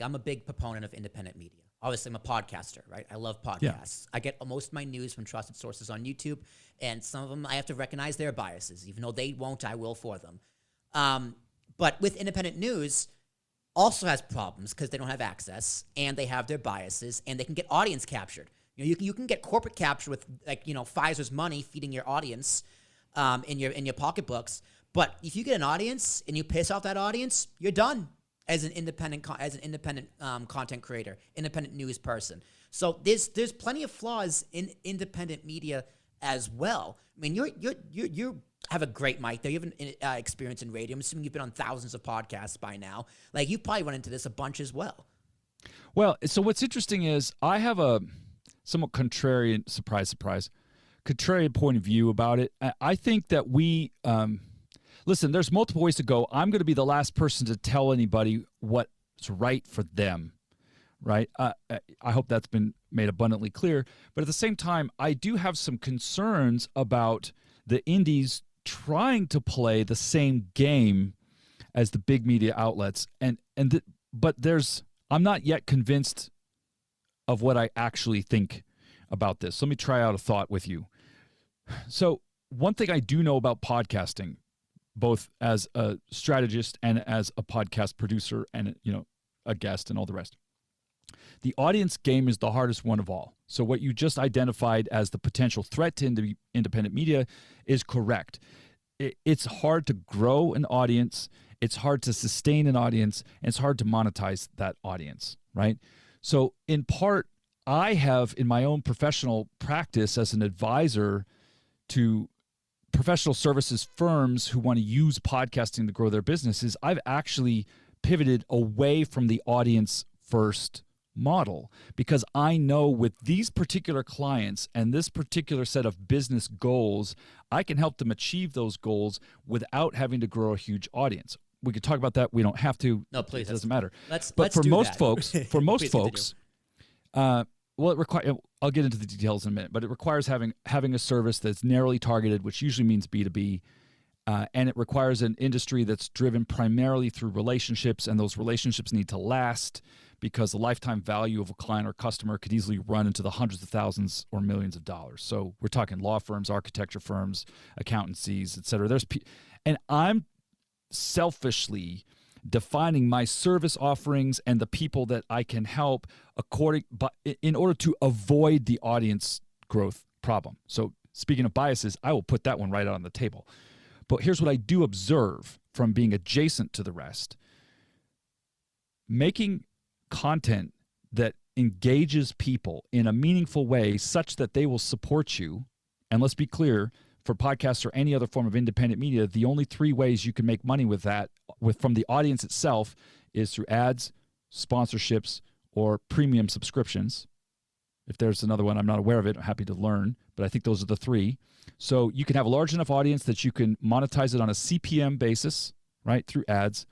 I'm a big proponent of independent media. Obviously, I'm a podcaster, right? I love podcasts. I get most of my news from trusted sources on YouTube, and some of them I have to recognize their biases. Even though they won't, I will for them. But with independent news, also has problems because they don't have access, and they have their biases, and they can get audience captured. You can get corporate capture with Pfizer's money feeding your audience in your pocketbooks. But if you get an audience and you piss off that audience, you're done as an independent content creator, independent news person. So there's plenty of flaws in independent media as well. I mean, you have a great mic there. You have an experience in radio. I'm assuming you've been on thousands of podcasts by now. Like, you probably run into this a bunch as well. Well, so what's interesting is I have a somewhat contrarian, surprise, contrarian point of view about it. I think that we, listen, there's multiple ways to go. I'm going to be the last person to tell anybody what's right for them, right? I hope that's been made abundantly clear. But at the same time, I do have some concerns about the indies trying to play the same game as the big media outlets. But I'm not yet convinced of what I actually think about this. Let me try out a thought with you. So one thing I do know about podcasting, both as a strategist and as a podcast producer and a guest and all the rest, the audience game is the hardest one of all. So what you just identified as the potential threat to independent media is correct. It's hard to grow an audience. It's hard to sustain an audience. And it's hard to monetize that audience, right? So in part, I have in my own professional practice as an advisor to professional services firms who want to use podcasting to grow their businesses, I've actually pivoted away from the audience first model, because I know with these particular clients and this particular set of business goals, I can help them achieve those goals without having to grow a huge audience. We could talk about that. We don't have to. No, please. It doesn't matter. Let's for do most that. folks, I'll get into the details in a minute, but it requires having a service that's narrowly targeted, which usually means B2B, and it requires an industry that's driven primarily through relationships, and those relationships need to last, because the lifetime value of a client or customer could easily run into the hundreds of thousands or millions of dollars. So we're talking law firms, architecture firms, accountancies, et cetera. And I'm selfishly defining my service offerings and the people that I can help in order to avoid the audience growth problem. So speaking of biases, I will put that one right out on the table. But here's what I do observe from being adjacent to the rest. Making content that engages people in a meaningful way such that they will support you. And let's be clear, for podcasts or any other form of independent media, the only three ways you can make money with that, from the audience itself, is through ads, sponsorships, or premium subscriptions. If there's another one, I'm not aware of it. I'm happy to learn, but I think those are the three. So you can have a large enough audience that you can monetize it on a CPM basis, right, through ads.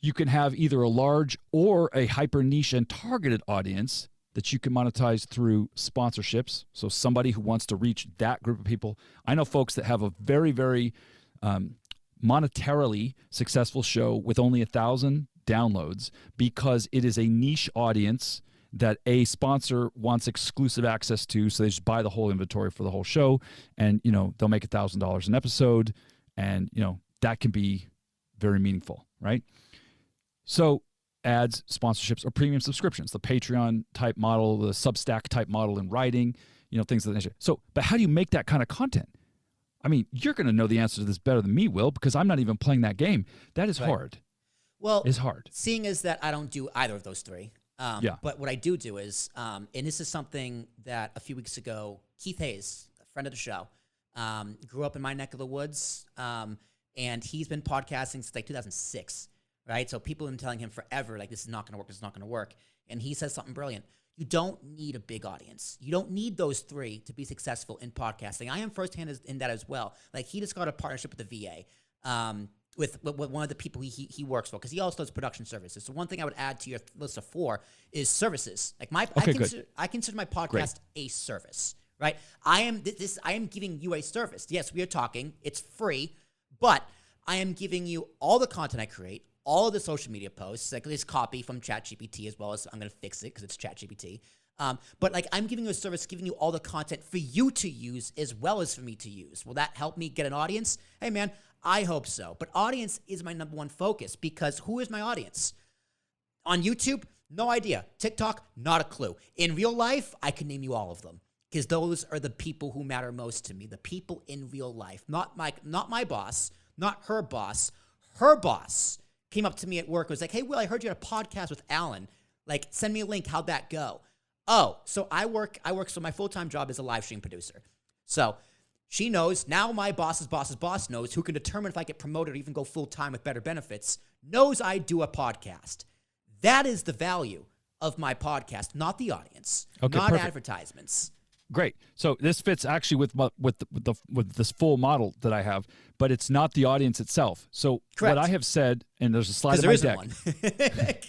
You can have either a large or a hyper niche and targeted audience that you can monetize through sponsorships. So somebody who wants to reach that group of people. I know folks that have a very, very monetarily successful show with only 1,000 downloads because it is a niche audience that a sponsor wants exclusive access to. So they just buy the whole inventory for the whole show, and they'll make $1,000 an episode, and that can be very meaningful, right? So ads, sponsorships, or premium subscriptions, the Patreon type model, the Substack type model in writing, things of that nature. So, but how do you make that kind of content? I mean, you're going to know the answer to this better than me, Will, because I'm not even playing that game. That is hard. Well, it's hard. Seeing as that I don't do either of those three. But what I do is, and this is something that a few weeks ago, Keith Hayes, a friend of the show, grew up in my neck of the woods, and he's been podcasting since like 2006. Right? So people have been telling him forever, like, this is not going to work, this is not going to work. And he says something brilliant. You don't need a big audience. You don't need those three to be successful in podcasting. I am firsthand in that as well. Like, he just got a partnership with the VA, with one of the people he works for, because he also does production services. So one thing I would add to your list of 4 is services. Like I consider my podcast a service, right? I am giving you a service. Yes, we are talking. It's free, but I am giving you all the content I create, all of the social media posts, like this copy from ChatGPT, as well as I'm going to fix it because it's ChatGPT. But like I'm giving you a service, giving you all the content for you to use as well as for me to use. Will that help me get an audience? Hey man, I hope so. But audience is my number one focus, because who is my audience? On YouTube, no idea. TikTok, not a clue. In real life, I can name you all of them, because those are the people who matter most to me. The people in real life, not my boss, not her boss. Her boss came up to me at work and was like, hey, Will, I heard you had a podcast with Alan. Like, send me a link. How'd that go? Oh, so I work, so my full-time job is a live stream producer. So she knows, now my boss's boss's boss knows, who can determine if I get promoted or even go full-time with better benefits, knows I do a podcast. That is the value of my podcast, not the audience, not perfect. Advertisements. Great. So this fits actually with this full model that I have, but it's not the audience itself. So Correct. What I have said, and there's a slide in my deck,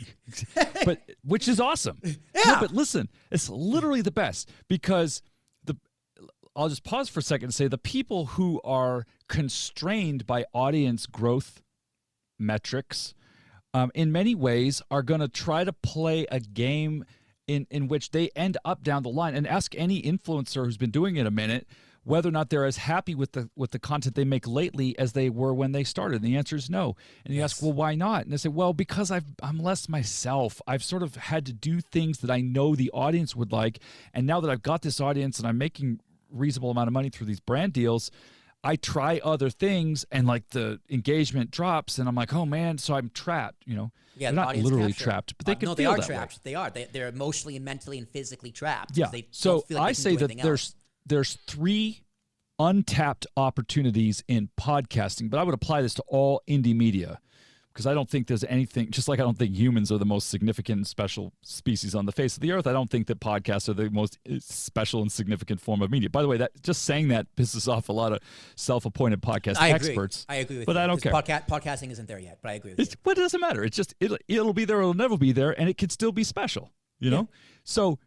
but which is awesome. Yeah. No, but listen, it's literally the best, because I'll just pause for a second and say the people who are constrained by audience growth metrics, in many ways, are going to try to play a game in which they end up down the line. And ask any influencer who's been doing it a minute whether or not they're as happy with the content they make lately as they were when they started. And the answer is no. And you ask, well, why not? And they say, well, because I'm less myself. I've sort of had to do things that I know the audience would like. And now that I've got this audience and I'm making reasonable amount of money through these brand deals, I try other things, and like the engagement drops, and I'm like, oh man, so I'm trapped, Yeah, they're not literally trapped, but they can feel they are that trapped. way. They are. They're emotionally and mentally and physically trapped. Yeah. So feel like I say that there's 3 untapped opportunities in podcasting, but I would apply this to all indie media, because I don't think there's anything, just like I don't think humans are the most significant and special species on the face of the earth, I don't think that podcasts are the most special and significant form of media. By the way, that just saying that pisses off a lot of self-appointed podcast experts. I agree with you. But I don't care. Podcasting isn't there yet, but I agree with you. But it doesn't matter. It's just, it'll be there, it'll never be there, and it could still be special, you know? So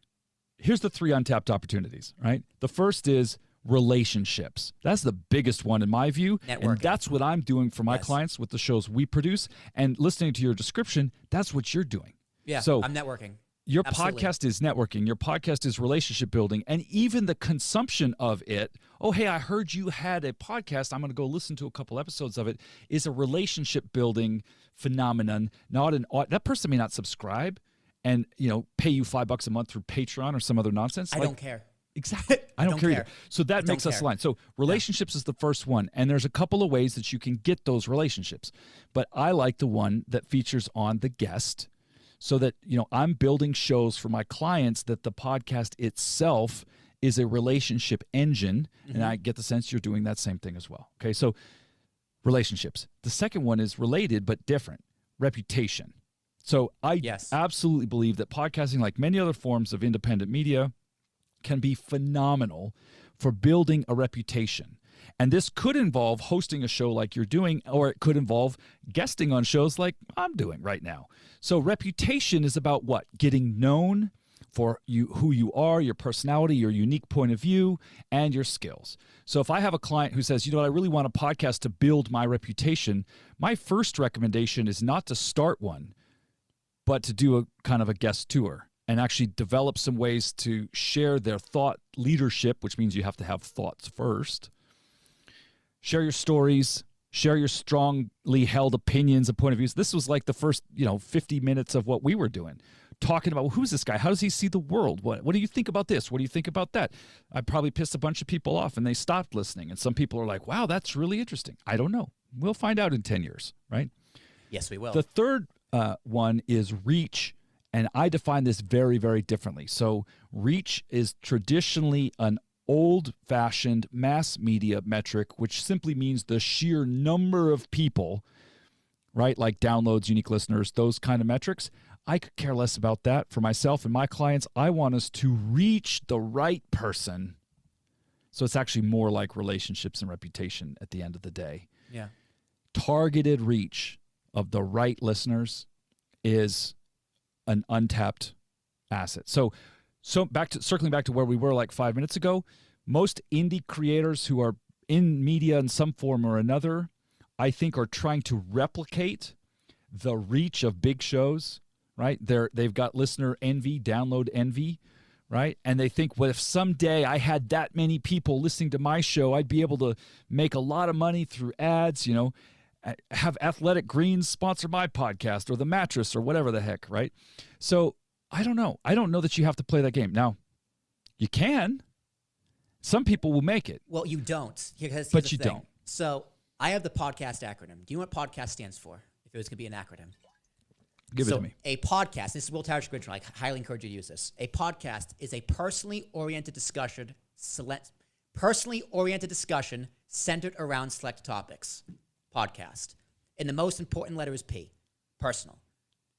here's the 3 untapped opportunities, right? The first is relationships. That's the biggest one in my view. Networking. And that's what I'm doing for my clients with the shows we produce. And listening to your description, that's what you're doing. Yeah, so I'm networking. Your Absolutely. podcast is networking. Your podcast is relationship building. And even the consumption of it, oh, hey, I heard you had a podcast, I'm going to go listen to a couple episodes of it, is a relationship building phenomenon. That person may not subscribe and pay you $5 a month through Patreon or some other nonsense. I don't care. Exactly. I don't care either. So that makes us align. So relationships is the first one. And there's a couple of ways that you can get those relationships. But I like the one that features on the guest, so that, I'm building shows for my clients that the podcast itself is a relationship engine. Mm-hmm. And I get the sense you're doing that same thing as well. Okay. So relationships. The second one is related but different. Reputation. So I absolutely believe that podcasting, like many other forms of independent media, can be phenomenal for building a reputation. And this could involve hosting a show like you're doing, or it could involve guesting on shows like I'm doing right now. So reputation is about what? Getting known for who you are, your personality, your unique point of view, and your skills. So if I have a client who says, I really want a podcast to build my reputation, my first recommendation is not to start one, but to do a kind of a guest tour and actually develop some ways to share their thought leadership, which means you have to have thoughts first. Share your stories, share your strongly held opinions and point of views. This was like the first, 50 minutes of what we were doing, talking about, well, who's this guy? How does he see the world? What do you think about this? What do you think about that? I probably pissed a bunch of people off and they stopped listening. And some people are like, wow, that's really interesting. I don't know. We'll find out in 10 years, right? Yes, we will. The third one is reach. And I define this very, very differently. So reach is traditionally an old-fashioned mass media metric, which simply means the sheer number of people, right? Like downloads, unique listeners, those kind of metrics. I could care less about that. For myself and my clients, I want us to reach the right person. So it's actually more like relationships and reputation at the end of the day. Yeah. Targeted reach of the right listeners is an untapped asset. So circling back to where we were like 5 minutes ago, most indie creators who are in media in some form or another, I think, are trying to replicate the reach of big shows, right? They've got listener envy, download envy, right? And they think, well, if someday I had that many people listening to my show, I'd be able to make a lot of money through ads, have Athletic Greens sponsor my podcast or The Mattress or whatever the heck, right? So I don't know. I don't know that you have to play that game. Now, you can. Some people will make it. Well, you don't. Here's but the you thing. don't. So I have the podcast acronym. Do you know what podcast stands for? If it was going to be an acronym. Give it to me. A podcast, this is Will Tarashuk original. I highly encourage you to use this. A podcast is a personally oriented discussion centered around select topics. Podcast. And the most important letter is P. Personal.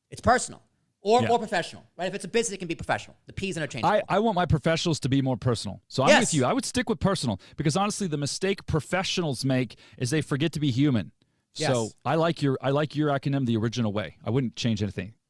It's personal. Or professional, right? If it's a business, it can be professional. The P's interchangeable. I want my professional to be more personal. So I'm with you. I would stick with personal because honestly, the mistake professionals make is they forget to be human. Yes. So I like your acronym the original way. I wouldn't change anything.